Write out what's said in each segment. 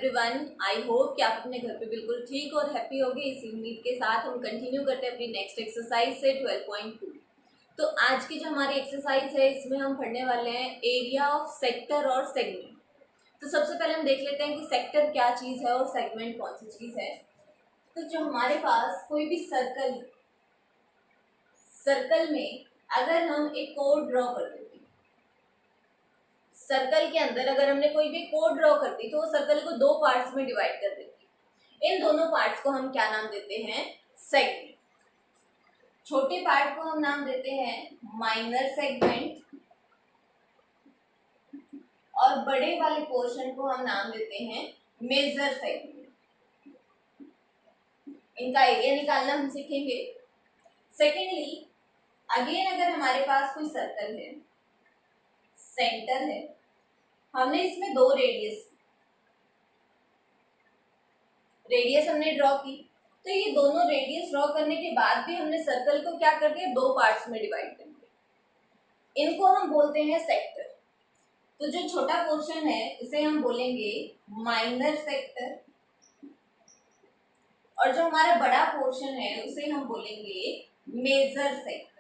Everyone, आई hope कि आप अपने घर पे बिल्कुल ठीक और हैप्पी होंगे। इसी उम्मीद के साथ हम कंटिन्यू करते हैं अपनी नेक्स्ट एक्सरसाइज से 12.2। तो आज की जो हमारी एक्सरसाइज है इसमें हम पढ़ने वाले हैं एरिया ऑफ सेक्टर और सेगमेंट। तो सबसे पहले हम देख लेते हैं कि सेक्टर क्या चीज़ है और सेगमेंट कौन सी चीज़ है। तो जो हमारे पास कोई भी सर्कल में अगर हम एक कोड ड्रॉ कर देते हैं, सर्कल के अंदर अगर हमने कोई भी कोड ड्रॉ कर दी तो वो सर्कल को दो पार्ट्स में डिवाइड कर देती है। इन दोनों पार्ट्स को हम क्या नाम देते हैं? सेगमेंट। छोटे पार्ट को हम नाम देते हैं माइनर सेगमेंट और बड़े वाले पोर्शन को हम नाम देते हैं मेजर सेगमेंट। इनका एरिया निकालना हम सीखेंगे। सेकेंडली, अगेन अगर हमारे पास कोई सर्कल है, सेंटर है, हमने इसमें दो रेडियस हमने ड्रॉ की, तो ये दोनों रेडियस ड्रॉ करने के बाद भी हमने सर्कल को क्या कर दिया? दो पार्ट्स में डिवाइड कर दिया। इनको हम बोलते हैं सेक्टर। तो जो छोटा पोर्शन है इसे हम बोलेंगे माइनर सेक्टर और जो हमारा बड़ा पोर्शन है उसे हम बोलेंगे मेजर सेक्टर।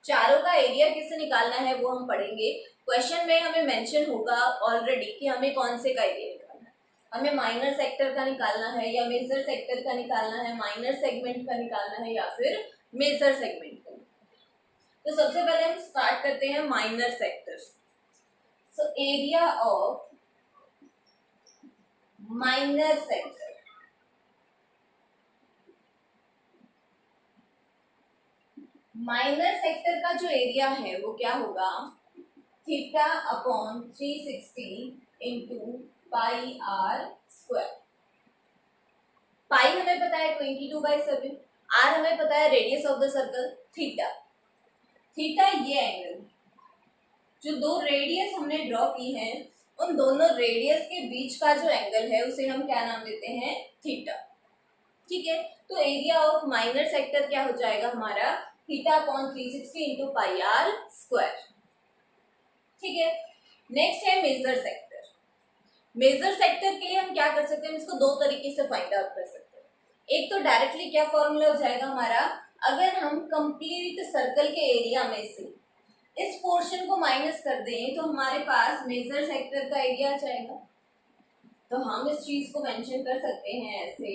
चारों का एरिया किससे निकालना है वो हम पढ़ेंगे। क्वेश्चन में हमें मेंशन होगा ऑलरेडी कि हमें कौन से का एरिया निकालना है। हमें माइनर सेक्टर का निकालना है या मेजर सेक्टर का निकालना है, माइनर सेगमेंट का निकालना है या फिर मेजर सेगमेंट का। तो सबसे पहले हम स्टार्ट करते हैं minor sector. So area of minor sector, minor sector का जो एरिया है वो क्या होगा? Theta upon 360 into pi r square. Pi हमें पता है 22/7, आर हमें पता है radius of the circle theta. Theta ये एंगल, जो दो रेडियस हमने ड्रॉ की है उन दोनों रेडियस के बीच का जो एंगल है उसे हम क्या नाम देते हैं? थीटा। ठीक है, तो एरिया ऑफ माइनर सेक्टर क्या हो जाएगा हमारा? Theta upon 360 into pi r square. ठीक है, नेक्स्ट है मेजर सेक्टर। मेजर सेक्टर के लिए हम क्या कर सकते हैं? इसको दो तरीके से फाइंड आउट कर सकते हैं। एक तो डायरेक्टली क्या फॉर्मूला हो जाएगा हमारा, अगर हम कंप्लीट सर्कल के एरिया में से इस पोर्शन को माइनस कर दें तो हमारे पास मेजर सेक्टर का एरिया आ जाएगा। तो हम इस चीज को मेंशन कर सकते हैं ऐसे,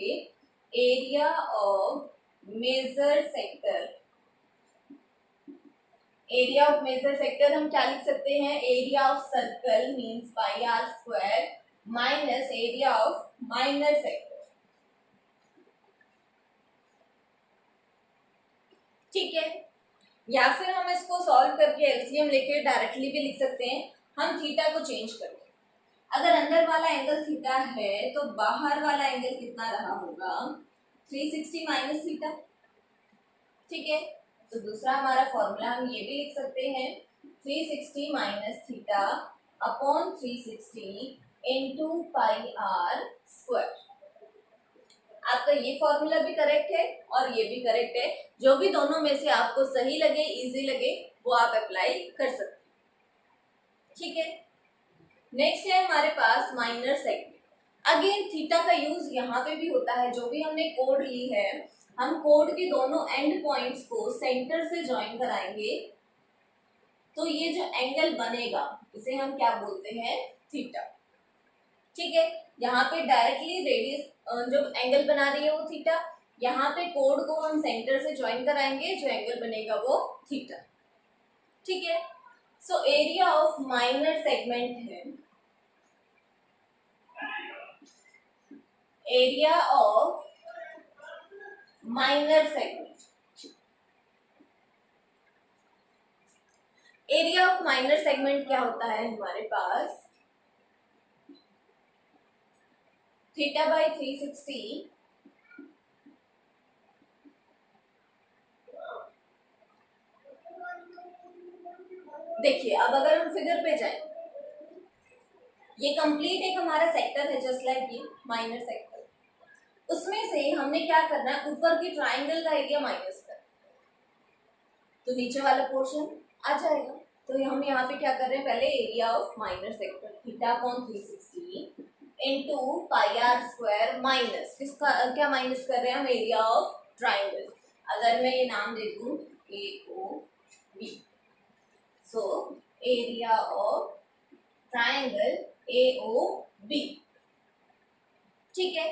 area of major sector. Area of major sector हम क्या लिख सकते हैं? Area of circle means pi r square minus area of minor sector. ठीक है, या फिर हम इसको सॉल्व करके एलसीएम लेके डायरेक्टली भी लिख सकते हैं। हम थीटा को चेंज करके, अगर अंदर वाला एंगल थीटा है तो बाहर वाला एंगल कितना रहा होगा? 360 माइनस थीटा। ठीक है, तो दूसरा हमारा फॉर्मूला हम ये भी लिख सकते हैं 360 minus theta upon 360 into pi r square. आपका ये फॉर्मूला भी करेक्ट है और ये भी करेक्ट है। जो भी दोनों में से आपको सही लगे, इजी लगे, वो आप अप्लाई कर सकते हैं। ठीक है, नेक्स्ट है हमारे पास माइनर सेगमेंट। अगेन थीटा का यूज यहाँ पे भी होता है। जो भी हमने कोड ली है, हम कोड के दोनों एंड पॉइंट्स को सेंटर से ज्वाइन कराएंगे तो ये जो एंगल बनेगा इसे हम क्या बोलते हैं? थीटा। ठीक है, यहाँ पे डायरेक्टली रेडियस जो एंगल बना रही है वो थीटा, यहाँ पे कोड को हम सेंटर से ज्वाइन कराएंगे, जो एंगल बनेगा वो थीटा। ठीक है, so area of minor segment है area of minor segment. Area of minor segment क्या होता है हमारे पास? थीटा बाई 360 देखिए, अब अगर हम फिगर पे जाएं, ये कंप्लीट एक हमारा सेक्टर है जस्ट लाइक ये माइनर सेक्टर। उसमें से हमने क्या करना है? ऊपर की ट्राइंगल का एरिया माइनस करना, तो नीचे वाला पोर्शन आ जाएगा। तो हम यहाँ पे क्या कर रहे हैं, पहले area of minor sector theta upon 360 into pi r square minus किसका क्या माइनस कर रहे हैं हम, एरिया ऑफ ट्राइंगल। अगर मैं ये नाम दे दूं A O B, so area of triangle A O B, ठीक है।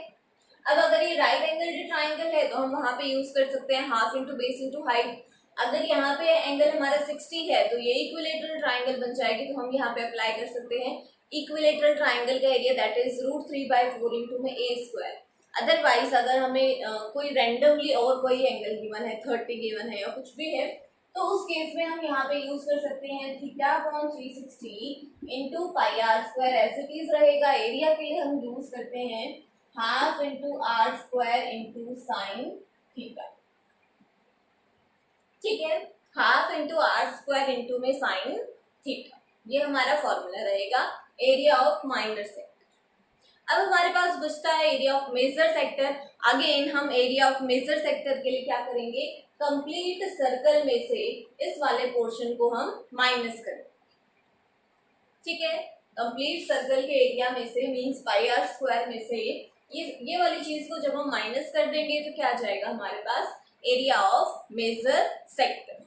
अब अगर ये राइट एंगल ट्राइंगल है तो हम वहां पे यूज कर सकते हैं half into base into height. अगर यहाँ पे एंगल हमारा 60 है तो ये इक्विलेटरल ट्राइंगल बन जाएगी, तो हम यहाँ पे अप्लाई कर सकते हैं इक्विलेटरल ट्राइंगल का एरिया दैट इज √3/4 इंटू में ए स्क्वायर। अदरवाइज अगर हमें कोई रैंडमली और कोई एंगल गिवन है, 30 गिवन है या कुछ भी है, तो उस केस में हम यहाँ पे यूज कर सकते हैं theta upon 360 into pi r square, ऐसे चीज रहेगा। एरिया के लिए हम यूज करते हैं half into r square into sine theta, ठीक है। Half into r square into में साइन थीटा, ये हमारा फॉर्मूला रहेगा एरिया ऑफ माइनर सेक्टर। अब हमारे पास बचता है area of major sector. Again हम एरिया ऑफ मेजर सेक्टर के लिए क्या करेंगे, कंप्लीट सर्कल में से इस वाले पोर्शन को हम माइनस करेंगे, ठीक है। कंप्लीट सर्कल के एरिया में से मींस पाई आर स्क्वायर में से ये वाली चीज को जब हम माइनस कर देंगे तो क्या आ जाएगा हमारे पास, एरिया ऑफ मेजर सेक्टर।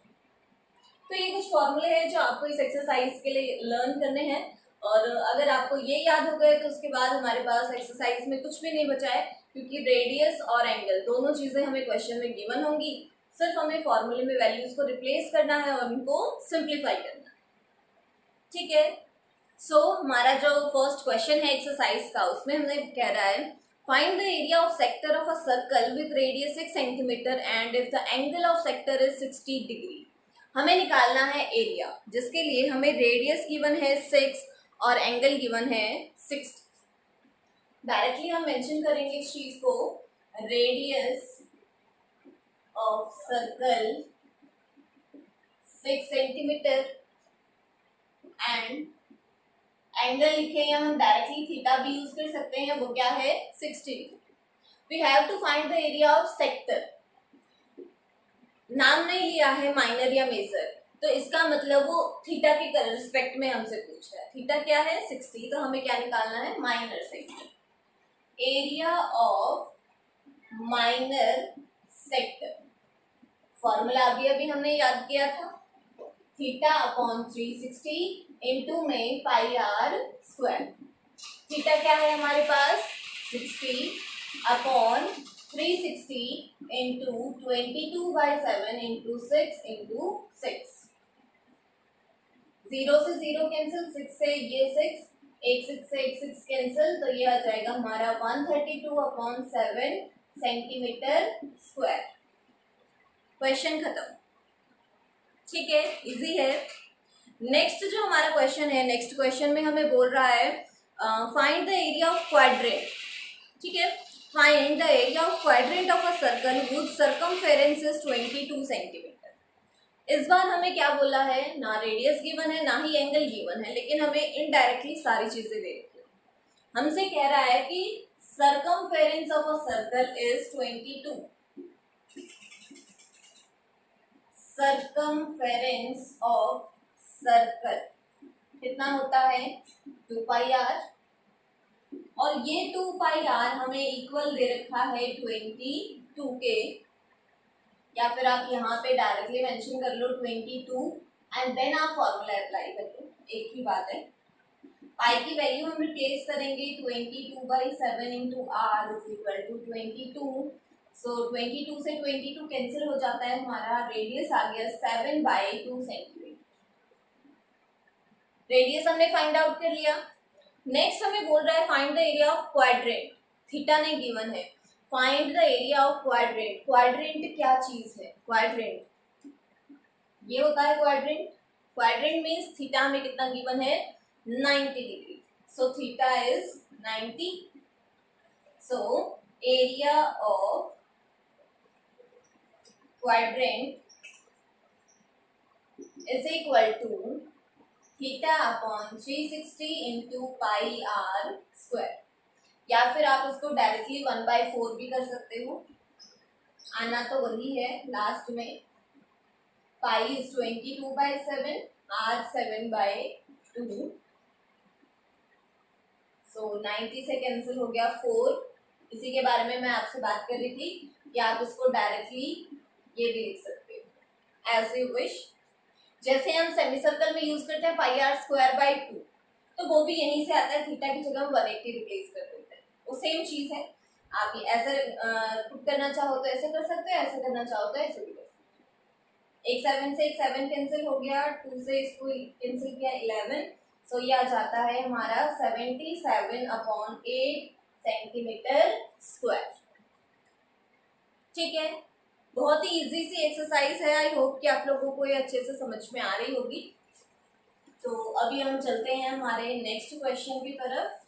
तो ये कुछ फॉर्मूले हैं जो आपको इस एक्सरसाइज के लिए लर्न करने हैं, और अगर आपको ये याद हो गए तो उसके बाद हमारे पास एक्सरसाइज में कुछ भी नहीं बचा है, क्योंकि रेडियस और एंगल दोनों चीजें हमें क्वेश्चन में गिवन होंगी। सिर्फ हमें फॉर्मूले में वैल्यूज को रिप्लेस करना है और उनको सिंप्लीफाई करना है, ठीक है। सो हमारा जो फर्स्ट क्वेश्चन है एक्सरसाइज का, उसमें हमने कह रहा है find the area of sector of a circle with radius 6 centimetre and if the angle of sector is 60 degree. हमें निकालना है एरिया, जिसके लिए हमें रेडियस गिवन है 6 और एंगल गिवन है 60। डायरेक्टली हम मेंशन करेंगे इस चीज को, radius of circle 6 centimetre and angle लिखे या हम डायरेक्टली थीटा भी यूज कर सकते हैं, वो क्या है 60। We have to find the area of sector. नाम नहीं लिया है माइनर या मेजर, तो इसका मतलब वो थीटा के रिस्पेक्ट में हमसे पूछ रहा है। थीटा क्या है 60, तो हमें क्या निकालना है, minor sector. Area of minor sector formula अभी हमने याद किया था, थीटा अपॉन 360 इंटू में पाई आर स्क्वायर। थीटा क्या है हमारे पास 60 अपॉन 360 इंटू 22/7 इंटू 6 इंटू 6। 0 से 0 कैंसिल, 6 से ये 6, 1 6 से 1 6 कैंसिल, तो ये आ जाएगा हमारा 132/7 सेंटीमीटर स्क्वायर। क्वेश्चन खत्म, ठीक है, इजी है। नेक्स्ट जो हमारा क्वेश्चन है, नेक्स्ट क्वेश्चन में हमें बोल रहा है find the area of quadrant, ठीक है। Find the area of quadrant of a circle whose circumference is 22 centimetre. इस बार हमें क्या बोला है, ना रेडियस गिवन है ना ही एंगल गिवन है, लेकिन हमें इनडायरेक्टली सारी चीजें दे रखी है। हमसे कह रहा है कि circumference of a circle is 22। Circumference of circle कितना होता है 2 पाई आर, और ये 2 पाई आर हमें इक्वल दे रखा है 22 के, या फिर आप यहाँ पे डायरेक्टली मेंशन कर लो 22 एंड देन आप फॉर्मूला अप्लाई कर लो, एक ही बात है। पाई की वैल्यू हम रिप्लेस करेंगे 22/7 into r is equal to 22। So 22 से 22 कैंसिल हो जाता है, हमारा रेडियस आ गया 7/2 सेंटीमीटर। रेडियस हमने फाइंड आउट कर लिया। नेक्स्ट हमें बोल रहा है find the area of quadrant. Theta ने गिवन है, find the area of quadrant. Quadrant क्या चीज है, क्वाड्रेंट ये होता है क्वाड्रेंट। क्वाड्रेंट मीन्स थीटा हमें कितना गिवन है 90 degree, so theta is 90। So area of quadrant is equal to theta upon 360 into pi r square, या फिर आप इसको डायरेक्टली 1/4 भी कर सकते हो, आना तो वही है लास्ट में। पाई इज 22/7 r7/2, सो 90 से कैंसिल हो गया 4। इसी के बारे में मैं आपसे बात कर रही थी कि आप इसको डायरेक्टली ये भी लिख सकते हो एज यू विश। जैसे हम सेमी सर्कल में यूज करते हैं πr²/2, तो वो भी यहीं से आता है, थीटा की जगह हम 180 रिप्लेस कर देते हैं, वो सेम चीज है। आप ये ऐसे पुट करना चाहो तो ऐसे कर सकते हो, ऐसे करना चाहो तो ऐसे भी कर सकते हो। एक 7 से एक 7 कैंसिल हो गया, 2 से इसको कैंसिल किया 11, सो ये आ जाता है हमारा 77/8 सेंटीमीटर स्क्वायर। ठीक है, बहुत ही इजी सी एक्सरसाइज है। आई होप कि आप लोगों को ये अच्छे से समझ में आ रही होगी। तो अभी हम चलते हैं हमारे नेक्स्ट क्वेश्चन की तरफ।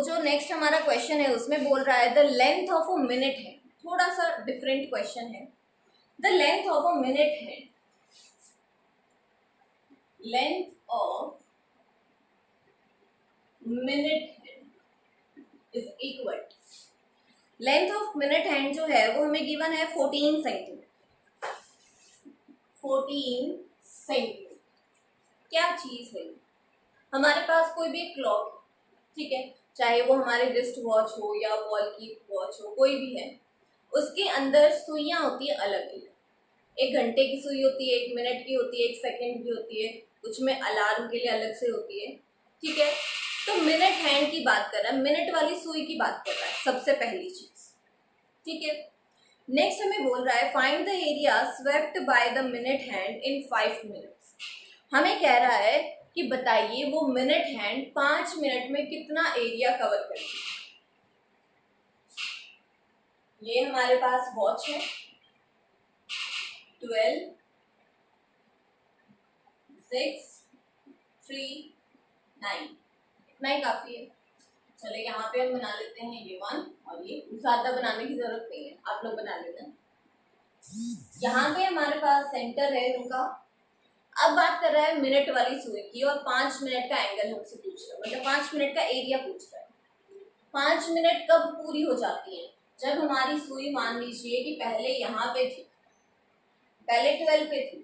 जो नेक्स्ट हमारा क्वेश्चन है उसमें बोल रहा है the length of a minute है, थोड़ा सा डिफरेंट क्वेश्चन है। The length of a minute है, length of minute is equal, length of minute hand जो है वो हमें गिवन है 14 सेंटीमीटर। 14 सेंटीमीटर क्या चीज है? हमारे पास कोई भी क्लॉक, ठीक है, चाहे वो हमारे रिस्ट वॉच हो या वॉल की वॉच हो, कोई भी है, उसके अंदर सुइयां होती है अलग अलग। एक घंटे की सुई होती है, 1 मिनट की होती है, 1 सेकंड की होती है, कुछ में अलार्म के लिए अलग से होती है। ठीक है, तो मिनट हैंड की बात कर रहा है, मिनट वाली सुई की बात कर रहा है सबसे पहली चीज। ठीक है, नेक्स्ट हमें बोल रहा है find the area swept by the minute hand in 5 minutes. हमें कह रहा है कि बताइए वो मिनट हैंड 5 मिनट में कितना एरिया कवर करेगी। ये हमारे पास वॉच है, 12, 6, 3, 9, इतना ही काफी है। चले यहाँ पे हम बना लेते हैं ये 1, और ये ज्यादा बनाने की जरूरत नहीं है, आप लोग बना लेते हैं। यहाँ पे हमारे पास सेंटर है उनका। अब बात कर रहा है मिनट वाली सुई की, और 5 मिनट का एंगल हमसे पूछ रहा है, मतलब 5 मिनट का एरिया पूछ रहा है। 5 मिनट कब पूरी हो जाती है? जब हमारी सुई मान लीजिए कि पहले यहाँ पे थी, पहले 12 पे थी,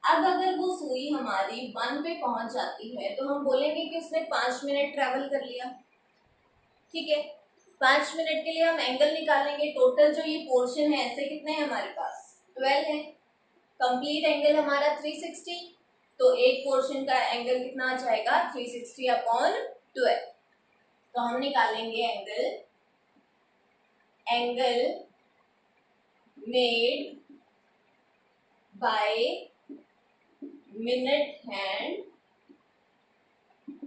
अब अगर वो सुई हमारी 1 पे पहुंच जाती है तो हम बोलेंगे कि उसने 5 मिनट ट्रेवल कर लिया। ठीक है, 5 मिनट के लिए हम एंगल निकालेंगे। टोटल जो ये पोर्शन है ऐसे कितने हैं हमारे पास? 12 है। कंप्लीट एंगल हमारा 360, तो एक पोर्शन का एंगल कितना आ जाएगा? 360/12। तो हम निकालेंगे angle made by minute hand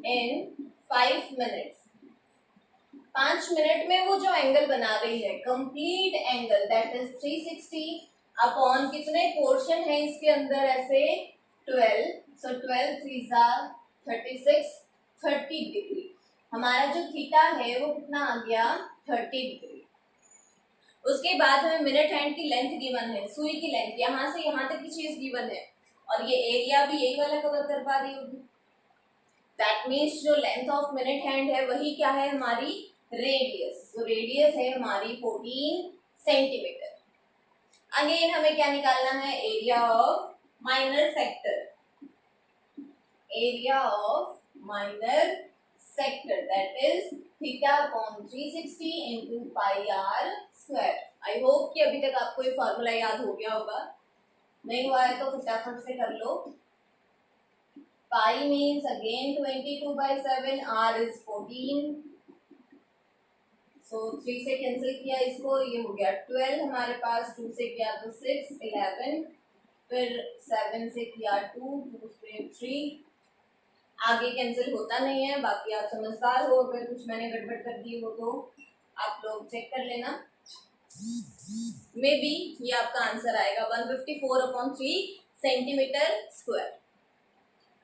in 5 minutes. 5 minute में वो जो एंगल बना रही है, complete angle, that is 360 upon कितने पोर्शन है इसके अंदर ऐसे? 12, सो 12 3 36, 30 डिग्री। हमारा जो थीटा है वो कितना आ गया? 30 डिग्री। उसके बाद हमें मिनट हैंड की लेंथ गिवन है, सुई की लेंथ यहाँ से यहाँ तक की चीज गिवन है, और ये एरिया भी यही वाला कवर कर पा रही होगी। दैट मीन्स जो लेंथ ऑफ मिनट हैंड है वही क्या है हमारी? रेडियस। तो रेडियस है हमारी 14 सेंटीमीटर। अगेन हमें क्या निकालना है? Area of minor sector, area of minor sector, that is θ/360 into πr²। I hope कि अभी तक आपको ये फॉर्मूला याद हो गया होगा, नहीं हुआ है तो फटाफट से कर लो। Pi means again 22/7, r is 14, so 3 से कैंसिल किया इसको, ये हो गया 12 हमारे पास, 2 से किया तो 6, 11, फिर 7 से किया 2, 2 से 3, आगे कैंसिल होता नहीं है। बाकी आप समझदार हो, अगर कुछ मैंने गड़बड़ कर दी हो तो आप लोग चेक कर लेना। मे बी ये आपका आंसर आएगा 154/3 सेंटीमीटर स्क्वायर।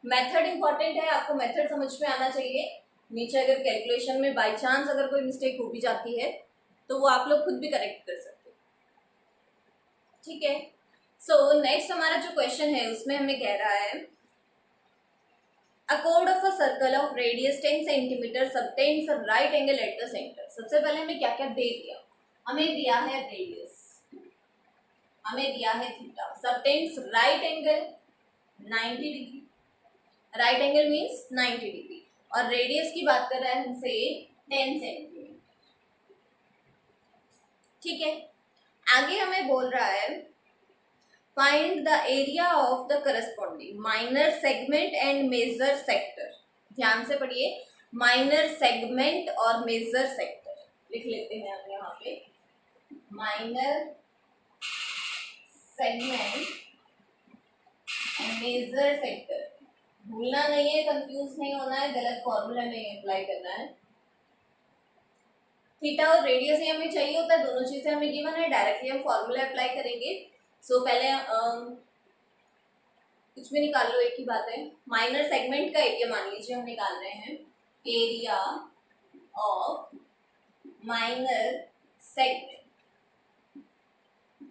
मेथड इंपॉर्टेंट है, आपको मेथड समझ में आना चाहिए। नीचे अगर कैलकुलेशन में बाय चांस अगर कोई मिस्टेक हो भी जाती है तो वो आप लोग खुद भी करेक्ट कर सकते हो। ठीक है, सो नेक्स्ट हमारा जो क्वेश्चन है उसमें हमें कह रहा है A chord of a circle of radius 10 cm subtends a right angle at the center। सबसे पहले हमें क्या क्या दे दिया? हमें दिया है रेडियस, हमें दिया है theta, subtends right angle 90 degree, right angle means 90 degree, और रेडियस की बात कर रहा है हमसे 10 सेंटीमीटर। ठीक है, आगे हमें बोल रहा है find the area of the corresponding minor segment and major sector. ध्यान से पढ़िए, माइनर सेगमेंट और मेजर सेक्टर लिख लेते हैं हम यहाँ पे, minor segment and major sector. भूलना नहीं है, कंफ्यूज नहीं होना है, गलत फॉर्मूला नहीं अप्लाई करना है। थीटा और रेडियस ही हमें चाहिए होता है, दोनों चीजें हमें गिवन है, डायरेक्टली हम फॉर्मूला अप्लाई करेंगे। सो पहले कुछ भी निकाल लो, एक ही बात है। माइनर सेगमेंट का एरिया मान लीजिए हम निकाल रहे हैं, एरिया ऑफ माइनर सेगमेंट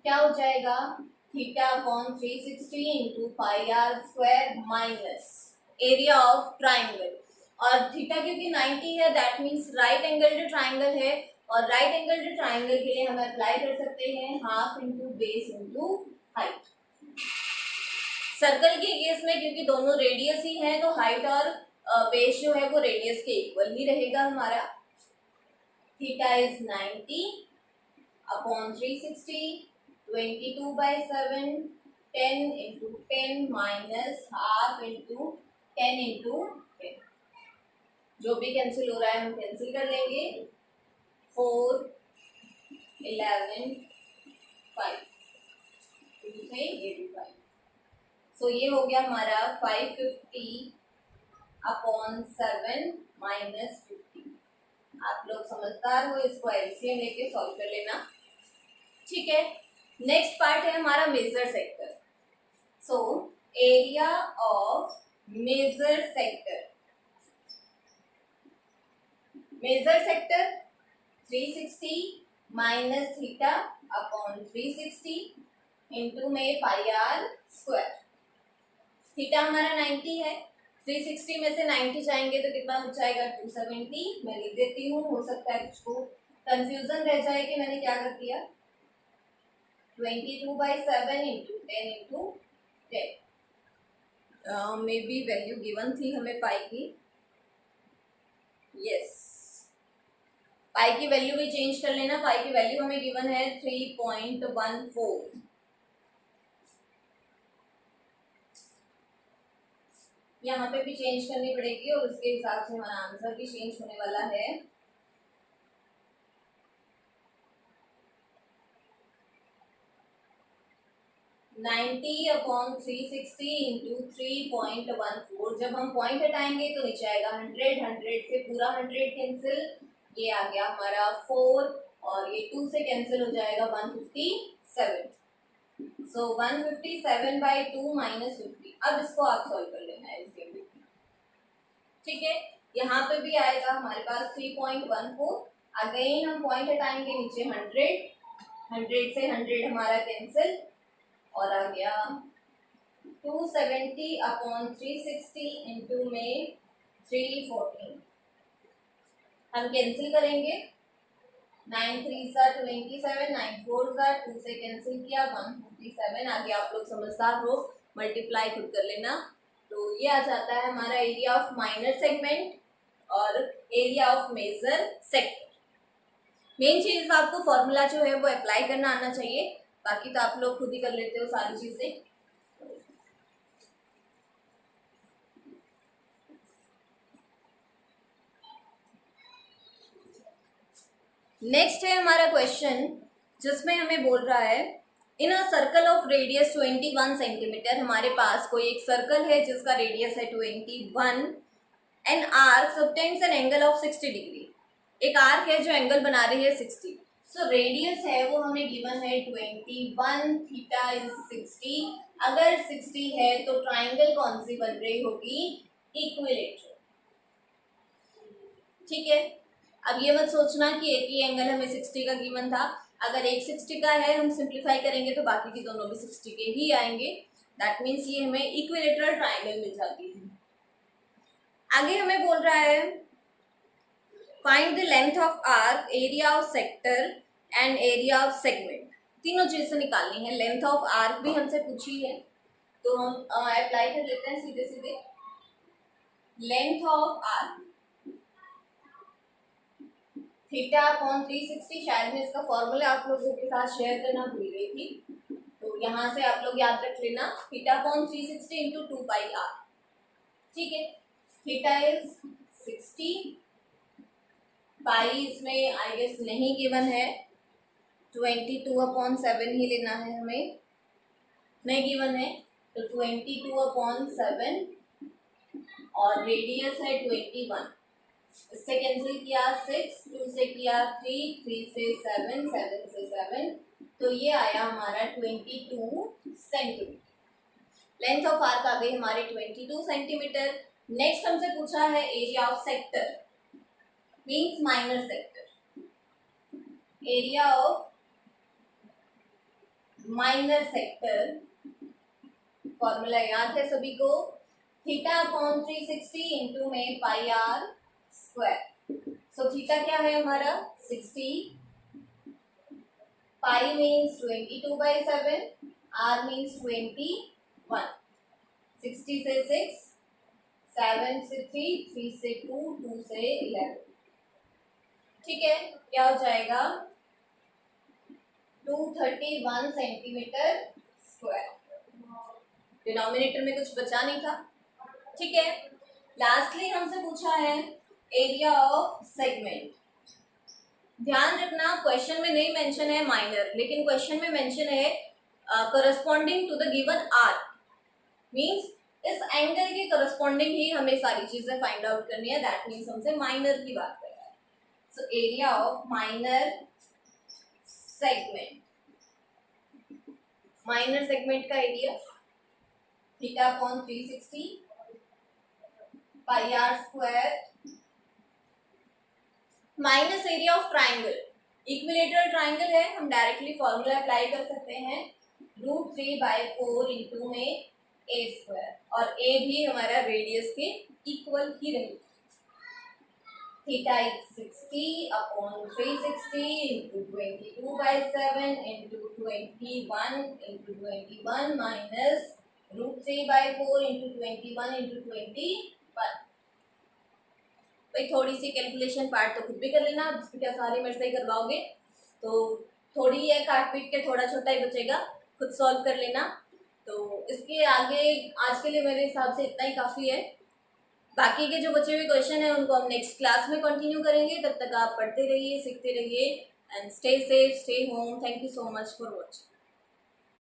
क्या हो जाएगा, theta upon 360 into pi r square minus area of triangle, और थीटा क्योंकि 90 है that means right angle triangle है, और राइट एंगल ट्राइंगल के लिए हम अप्लाई कर सकते हैं half into base into height. Circle के केस में क्योंकि दोनों रेडियस ही है तो हाइट और बेस जो है वो रेडियस के इक्वल ही रहेगा हमारा। Theta is 90 upon 360, 22/7, 10 into 10 minus half into 10 into 10, जो भी कैंसिल हो रहा है हम कैंसिल कर लेंगे, 4, 11, 5, 2 से 85। सो ये हो गया हमारा 550 अपॉन 7 माइनस 50। आप लोग समझदार हो, इसको एलसीएम लेके सॉल्व कर लेना। ठीक है, नेक्स्ट पार्ट है हमारा major sector. So area of major sector, major sector 360 minus theta upon 360 into में पाई आर स्क्वायर। थीटा हमारा 90 है, 360 में से 90 जाएंगे तो कितना हो जाएगा 270। मैं लिख देती हूँ, हो सकता है कुछ को कंफ्यूजन रह जाए कि मैंने क्या कर दिया, 22/7 into 10 into 10। May be value given थी हमें पाई की, यस पाई की वैल्यू भी चेंज कर लेना। पाई की वैल्यू हमें गिवन है 3.14, यहाँ पे भी चेंज करनी पड़ेगी और उसके हिसाब से हमारा आंसर भी चेंज होने वाला है। Ninety upon 360 into 3.14। जब हम पॉइंट हटाएंगे तो नीचे आएगा 100, 100 से पूरा 100 कैंसिल, ये आ गया हमारा 4 और ये 2 से कैंसिल हो जाएगा 157। सो 157/2 माइनस 50। अब इसको आप सॉल्व कर लेना है इसके लिए। ठीक है, यहाँ पे भी आएगा हमारे पास 3.14, अगेन हम पॉइंट हटाएंगे नीचे 100, 100 से 100 हमारा कैंसिल और आ गया 270 अपॉन 360 इंटू में 314। हम कैंसिल करेंगे, 9 3 27, 9 4 2 से कैंसिल किया 157। आगे आप लोग समझदार हो, मल्टीप्लाई खुद कर लेना। तो ये आ जाता है हमारा एरिया ऑफ माइनर सेगमेंट और area of major sector. Main चीज आपको फॉर्मूला जो है वो अप्लाई करना आना चाहिए, बाकी तो आप लोग खुद ही कर लेते हो सारी चीजें। नेक्स्ट है हमारा क्वेश्चन जिसमें हमें बोल रहा है in a circle of radius 21 centimetre. हमारे पास कोई एक सर्कल है जिसका रेडियस है 21, an arc subtends an angle of 60 degree. एक आर्क है जो एंगल बना रही है 60। सो रेडियस है वो हमें गिवन है 21, थीटा इज 60। अगर 60 है तो ट्राइंगल कौन सी बन रही होगी, इक्विलेटरल। ठीक है, अब ये मत सोचना कि एक ही एंगल हमें 60 का गिवन था। अगर एक 60 का है हम सिंप्लीफाई करेंगे तो बाकी के दोनों भी 60 के ही आएंगे। दैट मीन्स ये हमें इक्विलेटरल ट्राइंगल मिल जाती है। आगे हमें बोल रहा है find the length of arc, area of sector and area of segment, तीनों चीज से निकालनी है। लेंथ ऑफ आर्क भी हमसे पूछी है, तो हम अप्लाई कर लेते हैं सीधे सीधे। Length of arc theta upon 360, शायद मैं इसका फॉर्मूला आप लोगों के साथ शेयर करना भूल गई थी, तो यहाँ से आप लोग याद रख लेना, theta upon 360 into 2 pi r. ठीक है, थीटा इज 60, पाई इसमें आई गेस नहीं गिवन है, 22/7 ही लेना है हमें, नहीं गिवन है, तो 22/7 और रेडियस है 21, इससे कैंसिल किया 6, 2 से किया 3, 3 से 7, 7 से 7, तो ये आया हमारा 22 सेंटीमीटर। लेंथ ऑफ आर्क आ गई हमारी 22 सेंटीमीटर। नेक्स्ट हमसे पूछा है area of sector, means minor sector. Area of minor sector, formula याद है सभी को, थीटा अपॉन 360 इंटू में pi r square. So theta क्या है हमारा 60, पाई मीन्स 22/7, आर मीन्स 21, 60 से 6, 7 से 3, 3 से 2, 2 से 11। ठीक है, क्या हो जाएगा 231 सेंटीमीटर स्क्वायर। डिनोमिनेटर में कुछ बचा नहीं था। ठीक है, लास्टली हमसे पूछा है एरिया ऑफ सेगमेंट। ध्यान रखना, क्वेश्चन में नहीं मेंशन है माइनर, लेकिन क्वेश्चन में मेंशन है corresponding to the given r, means इस एंगल के करस्पॉन्डिंग ही हमें सारी चीजें फाइंड आउट करनी है। दैट मीन्स हमसे माइनर की बात कर रहा है। So area of minor segment, minor segment का area theta upon 360 pi r square minus area of triangle. Equilateral triangle है, हम डायरेक्टली फॉर्मूला अप्लाई कर सकते हैं, √3/4 इंटू में ए स्क्वायर, और ए भी हमारा रेडियस के इक्वल ही रहेगा। Theta is 60 upon 360 into 22/7 into 21 into 21 minus √3/4 into 21 into 21। भाई थोड़ी सी कैलकुलेशन पार्ट तो खुद भी कर लेना, जिसकी क्या सारी मेरे से ही करवाओगे, तो थोड़ी है काट पीट के, थोड़ा छोटा ही बचेगा, खुद सॉल्व कर लेना। तो इसके आगे आज के लिए मेरे हिसाब से इतना ही काफ़ी है। बाकी के जो बचे हुए क्वेश्चन हैं उनको हम नेक्स्ट क्लास में कंटिन्यू करेंगे। तब तक आप पढ़ते रहिए, सीखते रहिए, and stay safe, stay home. Thank you so much for watching.